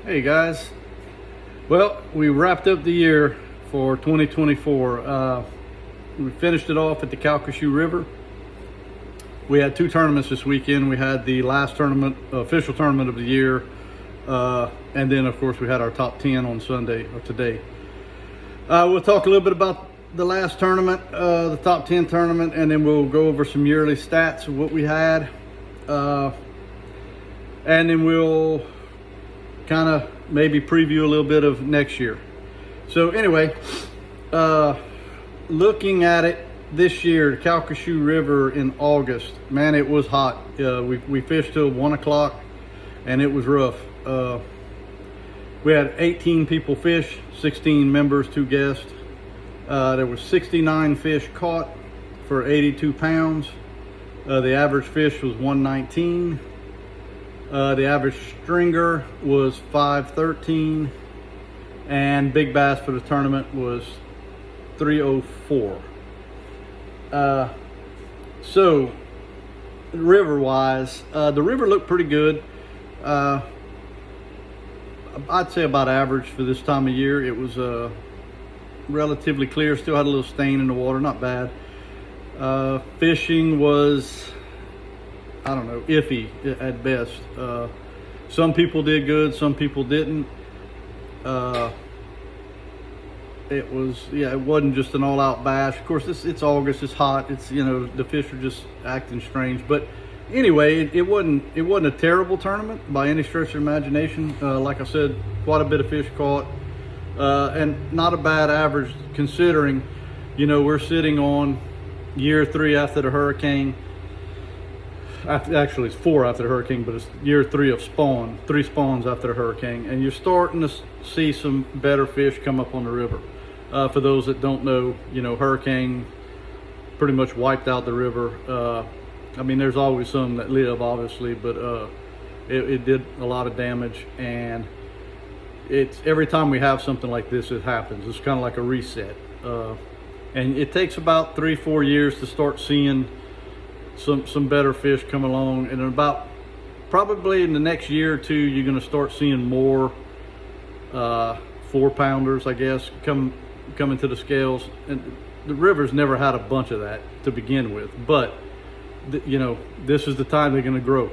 Hey guys, well, we wrapped up the year for 2024. We finished it off at the Calcasieu River. We had two tournaments this weekend. We had the last tournament, official tournament of the year, and then of course we had our top 10 on Sunday or today. We'll talk a little bit about the last tournament, the top 10 tournament, and then we'll go over some yearly stats of what we had, and then we'll kind of maybe preview a little bit of next year. So anyway, looking at it this year, the Calcasieu River in August, man, it was hot. We fished till 1 o'clock and it was rough. We had 18 people fish, 16 members, 2 guests. There were 69 fish caught for 82 pounds. The average fish was 119. The average stringer was 513, and big bass for the tournament was 304. So river wise, the river looked pretty good. I'd say about average for this time of year. It was relatively clear, still had a little stain in the water, not bad. Fishing was, I don't know, iffy at best. Some people did good, some people didn't. It wasn't just an all-out bash. Of course, it's August, it's hot. It's, the fish are just acting strange. But anyway, it wasn't a terrible tournament by any stretch of the imagination. Like I said, quite a bit of fish caught, and not a bad average considering, we're sitting on year 3 after the hurricane. Actually, it's 4 after the hurricane, but it's year 3 of spawn, 3 spawns after the hurricane, and you're starting to see some better fish come up on the river. For those that don't know, hurricane pretty much wiped out the river. I mean, there's always some that live, obviously, but it did a lot of damage, and it's every time we have something like this, it happens. It's kind of like a reset, and it takes about 3-4 years to start seeing some better fish come along, and about probably in the next year or 2 you're going to start seeing more 4-pounders, I guess, come into the scales. And the river's never had a bunch of that to begin with, but this is the time they're going to grow,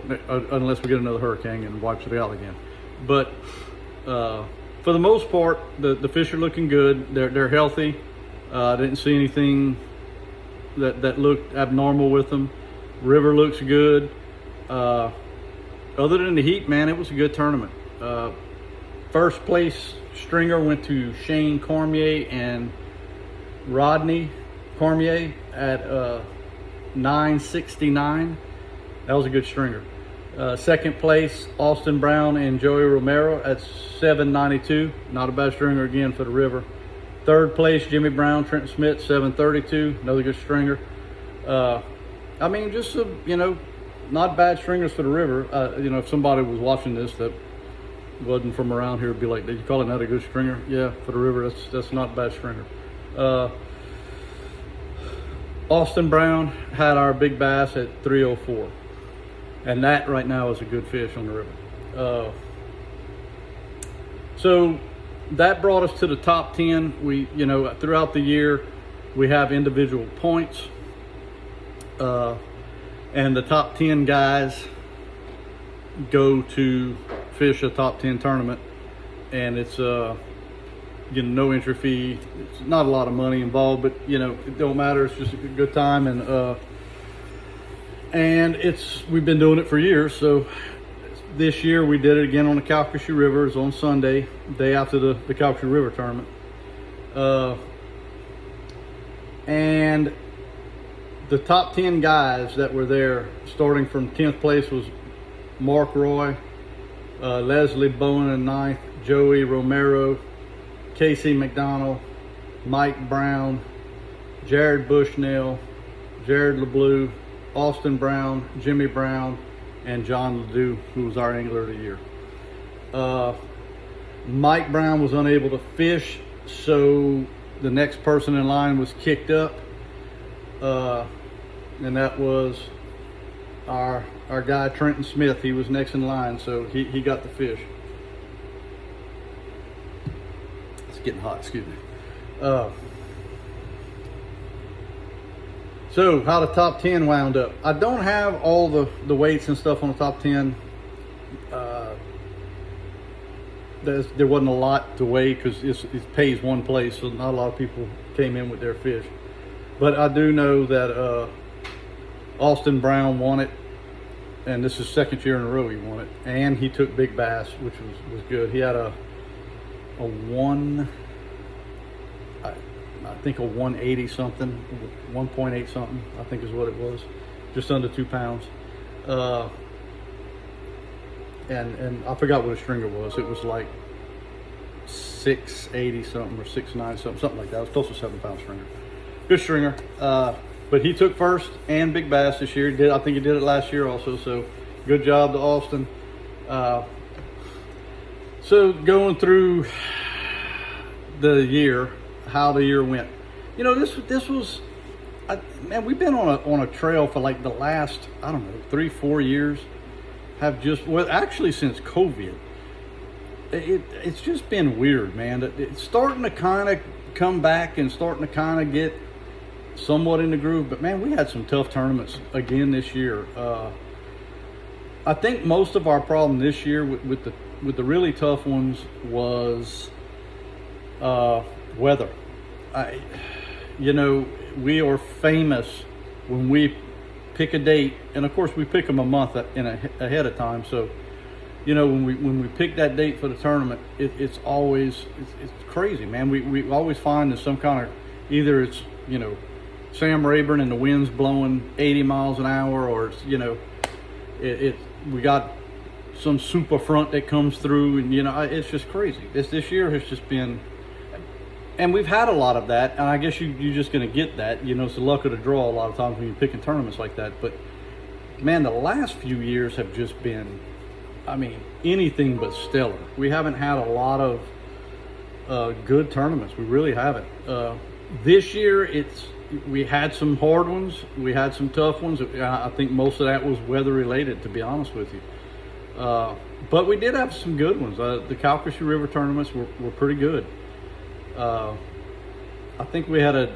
unless we get another hurricane and wipes it out again. But for the most part, the fish are looking good. They're healthy. I didn't see anything that looked abnormal with them. River looks good. Other than the heat, man, it was a good tournament. First place stringer went to Shane Cormier and Rodney Cormier at 969. That was a good stringer. Second place, Austin Brown and Joey Romero at 792. Not a bad stringer again for the river. Third place, Jimmy Brown, Trenton Smith, 732. Another good stringer. I mean, just not bad stringers for the river. If somebody was watching this that wasn't from around here, would be like, "Did you call it not a good stringer?" Yeah, for the river, that's not a bad stringer. Austin Brown had our big bass at 304, and that right now is a good fish on the river. So that brought us to the top 10. We, throughout the year, we have individual points. And the top 10 guys go to fish a top 10 tournament, and it's no entry fee. It's not a lot of money involved, but it don't matter. It's just a good time, and we've been doing it for years. So this year we did it again on the Calcasieu River. It was on Sunday, day after the Calcasieu River tournament, and the top 10 guys that were there, starting from 10th place, was Mark Roy, Leslie Bowen in 9th, Joey Romero, Casey McDonald, Mike Brown, Jared Bushnell, Jared LeBlue, Austin Brown, Jimmy Brown, and John Ledoux, who was our angler of the year. Mike Brown was unable to fish, so the next person in line was kicked up. And that was our guy Trenton Smith. He was next in line, so he got the fish. getting hot, excuse me. So how the top 10 wound up. I don't have all the weights and stuff on the top 10. There wasn't a lot to weigh because it pays one place, so not a lot of people came in with their fish. But I do know that Austin Brown won it, and this is second year in a row he won it, and he took big bass, which was good. He had I think a 180 something, 1.8 something, I think is what it was, just under 2 pounds. And I forgot what a stringer was. It was like 680 something or 690 something like that. It was close to 7 pound stringer. Good stringer. But he took first and big bass this year. I think he did it last year also. So good job to Austin. So going through the year, how the year went. You know, this was, man, we've been on a trail for like the last, I don't know, 3-4 years. Have just, well, actually since COVID, it's just been weird, man. It's starting to kind of come back and starting to kind of get somewhat in the groove. But man, we had some tough tournaments again this year. I think most of our problem this year with the really tough ones was weather. You know, we are famous when we pick a date, and of course we pick them a month ahead of time. So, you know, when we pick that date for the tournament, it's always it's crazy, man. We always find that some kind of, either it's, you know, Sam Rayburn and the wind's blowing 80 miles an hour, or it's, you know, we got some super front that comes through, and you know, it's just crazy. This year has just been, and we've had a lot of that, and I guess you're just going to get that. You know, it's the luck of the draw a lot of times when you're picking tournaments like that. But man, the last few years have just been, I mean, anything but stellar. We haven't had a lot of good tournaments. We really haven't. This year, we had some hard ones. We had some tough ones. I think most of that was weather related, to be honest with you. But we did have some good ones. The Calcasieu River tournaments were pretty good. I think we had a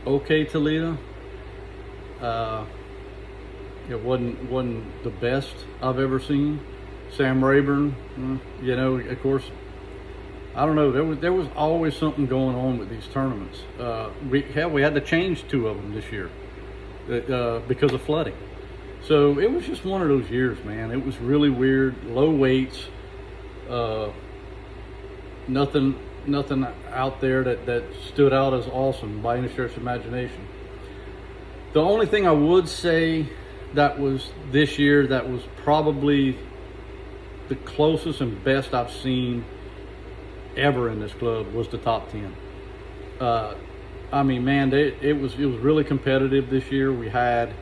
okay Toledo. It wasn't the best I've ever seen. Sam Rayburn, you know, of course, I don't know. There was always something going on with these tournaments. We had to change 2 of them this year because of flooding. So it was just one of those years, man. It was really weird. Low weights. Nothing out there that stood out as awesome by any stretch of imagination. The only thing I would say that was this year that was probably the closest and best I've seen ever in this club was the top 10. I mean, man, it was really competitive this year. We had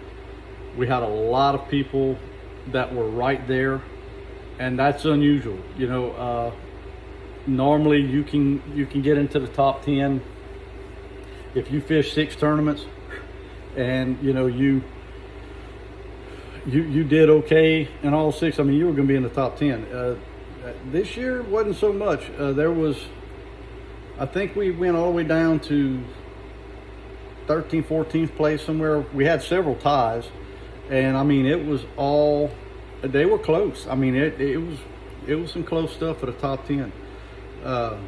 a lot of people that were right there, and that's unusual. You know, normally you can get into the top 10 if you fish 6 tournaments, and you know you did okay in all 6. I mean, you were going to be in the top 10. This year wasn't so much. I think we went all the way down to 13th, 14th place somewhere. We had several ties, and I mean, they were close. I mean, it was some close stuff for the top 10.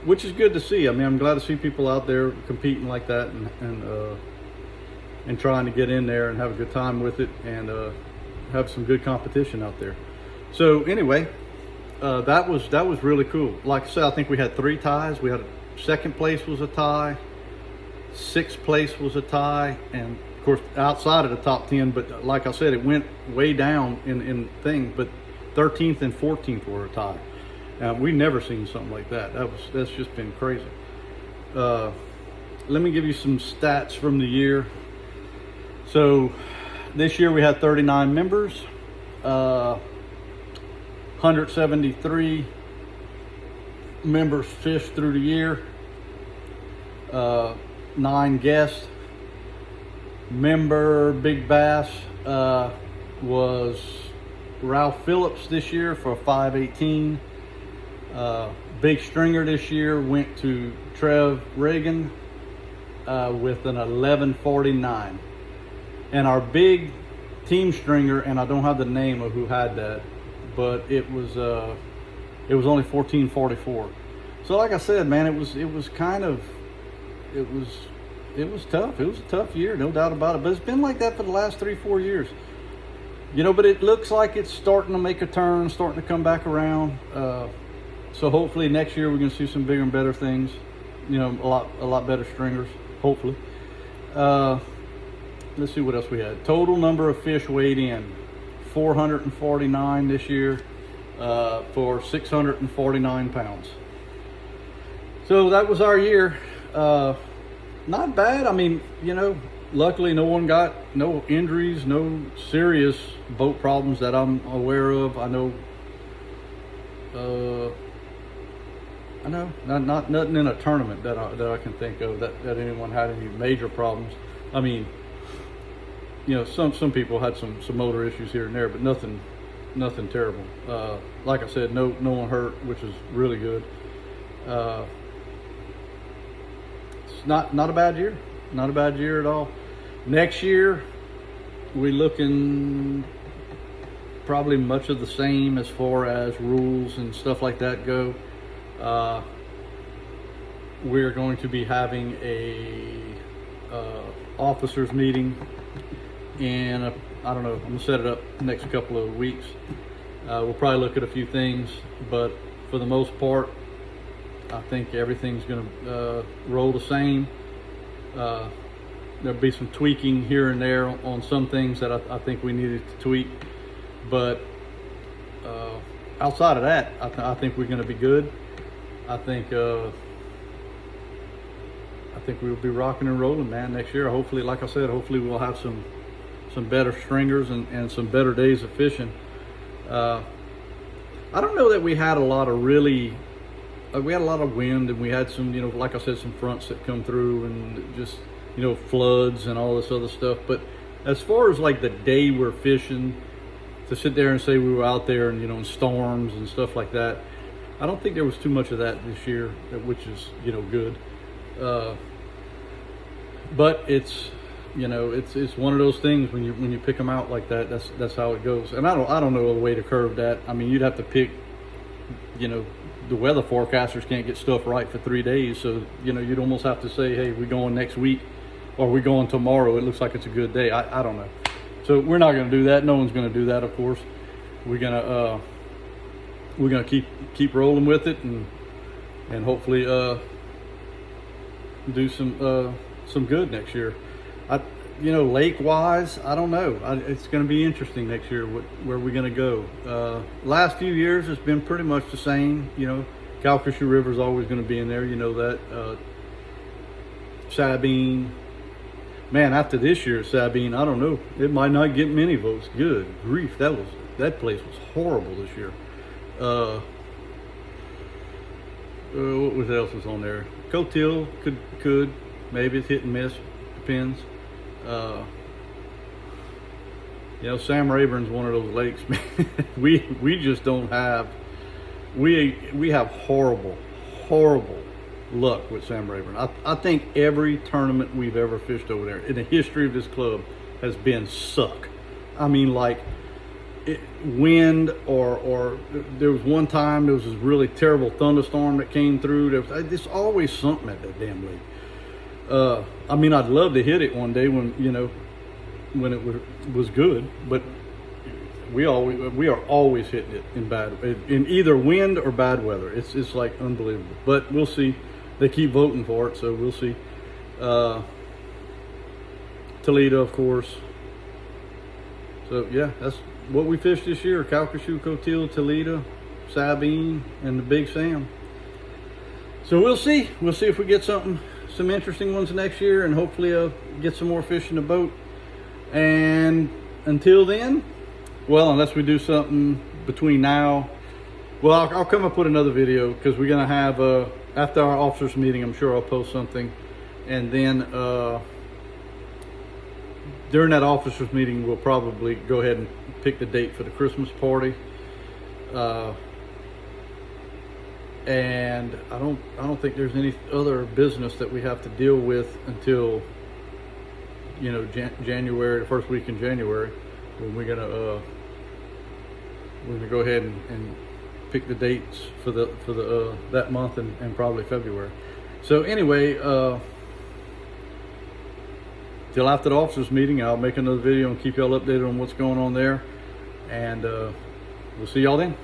Which is good to see. I mean, I'm glad to see people out there competing like that and trying to get in there and have a good time with it, and have some good competition out there. So anyway, that was really cool. Like I said, I think we had 3 ties. We had second place was a tie, 6th place was a tie, and of course outside of the top 10. But like I said, it went way down in thing. But 13th and 14th were a tie. We never seen something like that. That's just been crazy. Let me give you some stats from the year. So this year we had 39 members, 173 members fished through the year, 9 guests. Member big bass was Ralph Phillips this year for 518. Big stringer this year went to Trev Reagan with an 1149. And our big team stringer, and I don't have the name of who had that, but it was only 1444. So like I said, man, it was tough. It was a tough year, no doubt about it. But it's been like that for the last 3-4 years. You know, but it looks like it's starting to make a turn, starting to come back around. So hopefully next year we're going to see some bigger and better things. You know, a lot better stringers, hopefully. Let's see what else we had. Total number of fish weighed in, 449 this year for 649 pounds. So that was our year. Not bad. I mean, you know, luckily no one got no injuries, no serious boat problems that I'm aware of. I know not nothing in a tournament that I can think of that anyone had any major problems. I mean, you know, some people had some motor issues here and there, but nothing terrible. Like I said, no one hurt, which is really good. It's not a bad year. Not a bad year at all. Next year, we're looking probably much of the same as far as rules and stuff like that go. We're going to be having a officers meeting, and I don't know, I'm gonna set it up next couple of weeks. We'll probably look at a few things, but for the most part, I think everything's gonna roll the same. There'll be some tweaking here and there on some things that I think we needed to tweak, but outside of that, I think we're going to be good. I think we'll be rocking and rolling, man, next year. Hopefully, like I said, hopefully we'll have some better stringers and some better days of fishing. I don't know that we had a lot of really. We had a lot of wind, and we had some, you know, like I said, some fronts that come through, and just, you know, floods and all this other stuff. But as far as like the day we're fishing, to sit there and say we were out there and, you know, in storms and stuff like that, I don't think there was too much of that this year, which is, you know, good. But it's, you know, it's one of those things when you pick them out like that, that's how it goes. And I don't know a way to curve that. I mean, you'd have to pick, you know, the weather forecasters can't get stuff right for 3 days, so, you know, you'd almost have to say, hey, we're going next week, or we're going tomorrow, it looks like it's a good day. I don't know. So we're not going to do that. No one's going to do that, of course. We're gonna keep rolling with it, and hopefully do some good next year. You know, lake wise, I don't know. It's going to be interesting next year where we're going to go. Last few years has been pretty much the same. You know, Calcasieu River is always going to be in there. You know that. Sabine, man. After this year, Sabine, I don't know. It might not get many votes. Good grief, that place was horrible this year. What else was on there? Cotil could maybe, it's hit and miss, depends. You know, Sam Rayburn's one of those lakes, man. we just don't have, we have horrible luck with Sam Rayburn. I think every tournament we've ever fished over there in the history of this club has been suck. I mean, like wind, or there was one time there was this really terrible thunderstorm that came through. There's always something at that damn lake. I mean, I'd love to hit it one day when, you know, when it was good, but we are always hitting it in either wind or bad weather. It's like unbelievable. But we'll see. They keep voting for it, so we'll see. Toledo, of course. So yeah, that's what we fished this year: Calcasieu, Cotil, Toledo, Sabine, and the Big Sam. So we'll see. We'll see if we get some interesting ones next year, and hopefully get some more fish in the boat. And until then, well, unless we do something between now, well, I'll come up with another video, because we're gonna have after our officers meeting, I'm sure I'll post something, and then during that officers meeting, we'll probably go ahead and pick the date for the Christmas party. and I don't think there's any other business that we have to deal with until, you know, January, the first week in January, when we're gonna go ahead and pick the dates for the that month and probably February. So anyway, till after the officers meeting, I'll make another video and keep y'all updated on what's going on there, and we'll see y'all then.